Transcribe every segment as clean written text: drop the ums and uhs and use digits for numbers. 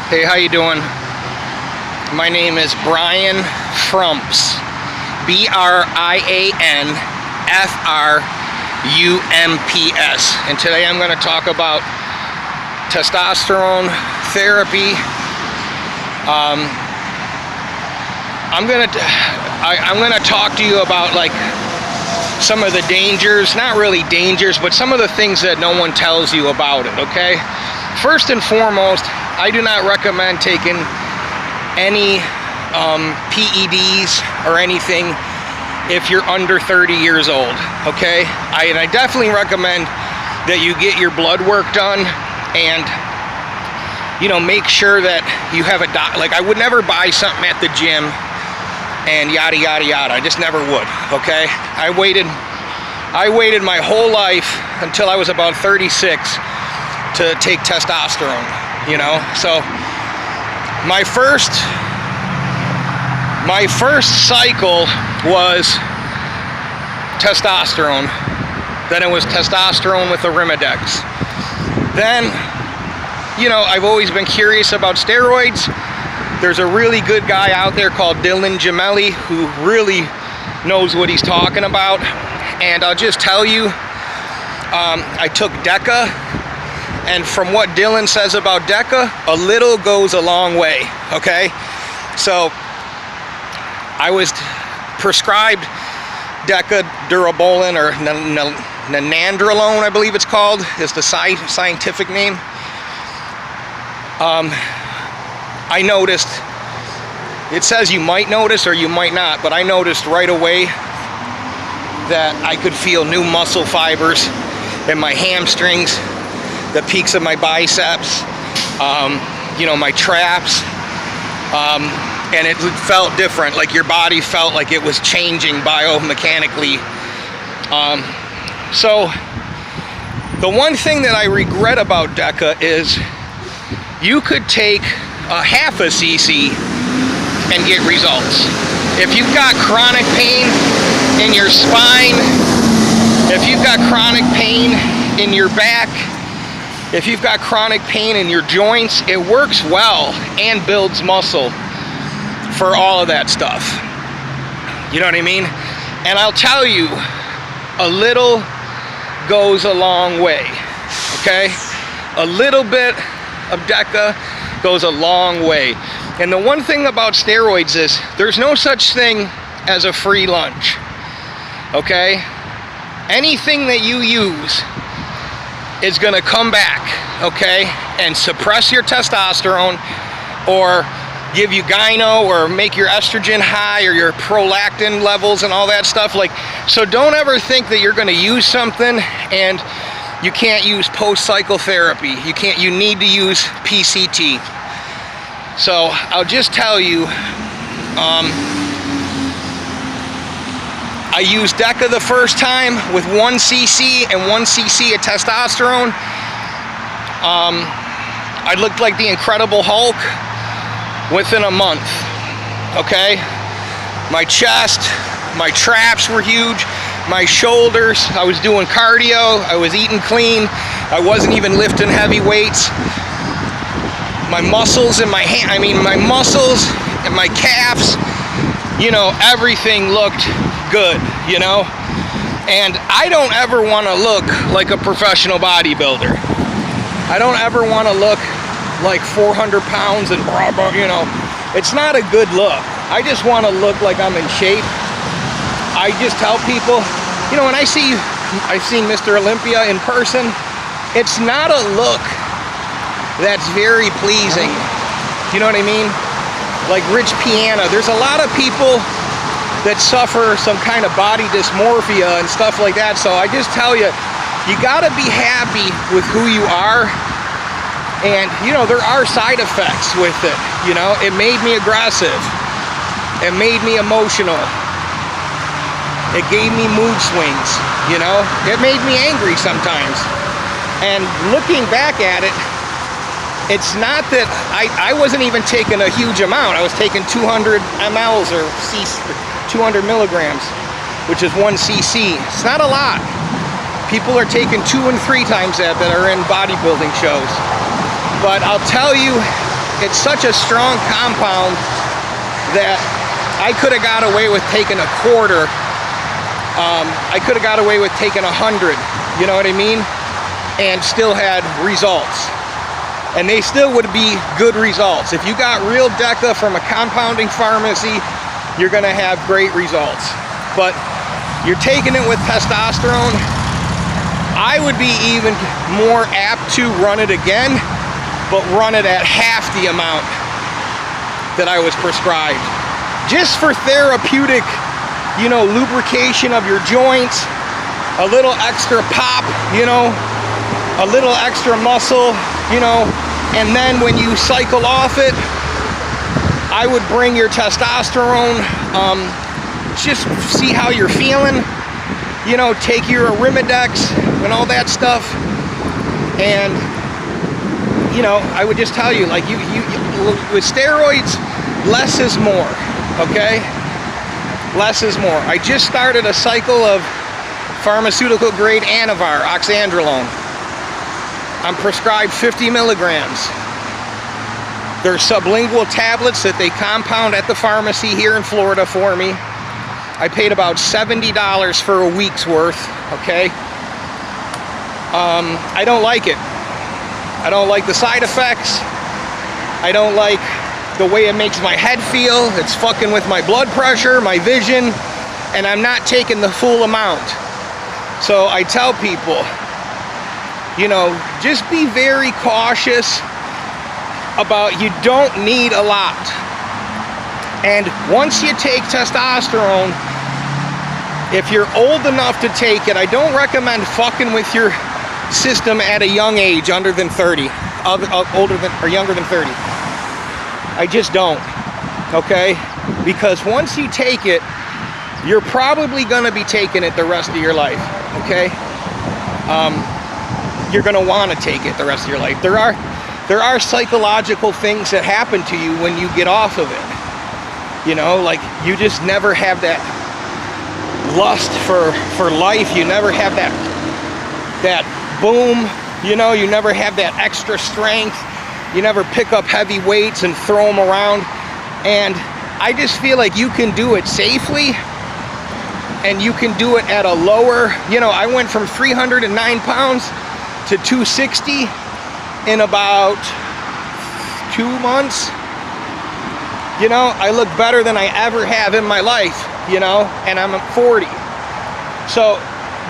Hey, how you doing? My name is Brian Frumps. BRIANFRUMPS. And today I'm going to talk about testosterone therapy. I'm going to talk to you about like some of the dangers, not really dangers, but some of the things that no one tells you about it, okay? First and foremost, I do not recommend taking any PEDs or anything if you're under 30 years old, okay? And I definitely recommend that you get your blood work done and, you know, make sure that you have a like I would never buy something at the gym and yada yada yada. I just never would, okay? I waited my whole life until I was about 36 to take testosterone, you know? So my first cycle was testosterone. Then it was testosterone with Arimidex. Then, you know, I've always been curious about steroids. There's a really good guy out there called Dylan Gemelli who really knows what he's talking about. And I'll just tell you, I took DECA, and from what Dylan says about DECA, a little goes a long way, okay? So I was prescribed DECA Durabolin, or Nandrolone, I believe it's called, is the scientific name. I noticed, it says you might notice or you might not, but I noticed right away that I could feel new muscle fibers in my hamstrings, the peaks of my biceps, you know, my traps, and it felt different, like your body felt like it was changing biomechanically. So the one thing that I regret about DECA is you could take a half a cc and get results. If you've got chronic pain in your spine, if you've got chronic pain in your back, if you've got chronic pain in your joints, it works well and builds muscle for all of that stuff. You know what I mean? And I'll tell you, a little goes a long way, okay? A little bit of DECA goes a long way. And the one thing about steroids is there's no such thing as a free lunch, okay? Anything that you use is gonna come back, okay, and suppress your testosterone or give you gyno or make your estrogen high or your prolactin levels and all that stuff. Like, so don't ever think that you're gonna use something and you can't use post-cycle therapy. You need to use PCT. So I'll just tell you, I used DECA the first time with 1 cc and 1 cc of testosterone. I looked like the Incredible Hulk within a month, okay? My chest, my traps were huge, my shoulders, I was doing cardio, I was eating clean, I wasn't even lifting heavy weights. My muscles and my my muscles and my calves, you know, everything looked good, you know? And I don't ever want to look like a professional bodybuilder. I don't ever want to look like 400 pounds and blah, blah, you know. It's not a good look. I just want to look like I'm in shape. I just tell people, you know, when I've seen Mr. Olympia in person, it's not a look that's very pleasing. You know what I mean? Like Rich Piana. There's a lot of people that suffer some kind of body dysmorphia and stuff like that. So I just tell you, you gotta be happy with who you are. And, you know, there are side effects with it. You know, it made me aggressive. It made me emotional. It gave me mood swings, you know? It made me angry sometimes. And looking back at it, it's not that I wasn't even taking a huge amount. I was taking 200 mLs or 200 milligrams, which is 1 cc. It's not a lot. People are taking 2 and 3 times that are in bodybuilding shows. But I'll tell you, it's such a strong compound that I could have got away with taking a quarter. I could have got away with taking 100, you know what I mean? And still had results. And they still would be good results. If you got real DECA from a compounding pharmacy, you're gonna have great results. But you're taking it with testosterone, I would be even more apt to run it again, but run it at half the amount that I was prescribed. Just for therapeutic, you know, lubrication of your joints, a little extra pop, you know, a little extra muscle, you know, and then when you cycle off it, I would bring your testosterone, just see how you're feeling, you know, take your Arimidex and all that stuff, and, you know, I would just tell you, like, you with steroids, less is more, okay? Less is more. I just started a cycle of pharmaceutical grade Anavar, oxandrolone. I'm prescribed 50 milligrams. They're sublingual tablets that they compound at the pharmacy here in Florida for me. I paid about $70 for a week's worth, okay? I don't like it. I don't like the side effects. I don't like the way it makes my head feel. It's fucking with my blood pressure, my vision, and I'm not taking the full amount. So I tell people, you know, just be very cautious about, you don't need a lot. And once you take testosterone, if you're old enough to take it, I don't recommend fucking with your system at a young age, under than 30, older than or younger than 30. I just don't, okay? Because once you take it, you're probably gonna be taking it the rest of your life, okay? You're gonna wanna take it the rest of your life. There are psychological things that happen to you when you get off of it. You know, like, you just never have that lust for life. You never have that boom, you know, you never have that extra strength. You never pick up heavy weights and throw them around. And I just feel like you can do it safely, and you can do it at a lower, you know, I went from 309 pounds to 260 in about 2 months. You know, I look better than I ever have in my life, you know, and I'm 40. So,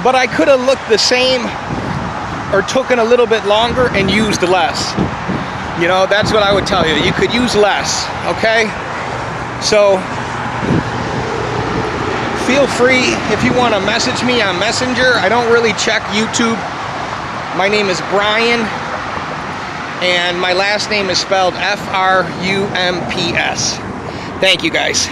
but I could have looked the same or taken a little bit longer and used less. You know, that's what I would tell you. You could use less, okay? So, feel free if you want to message me on Messenger. I don't really check YouTube. My name is Brian, and my last name is spelled F-R-U-M-P-S. Thank you, guys.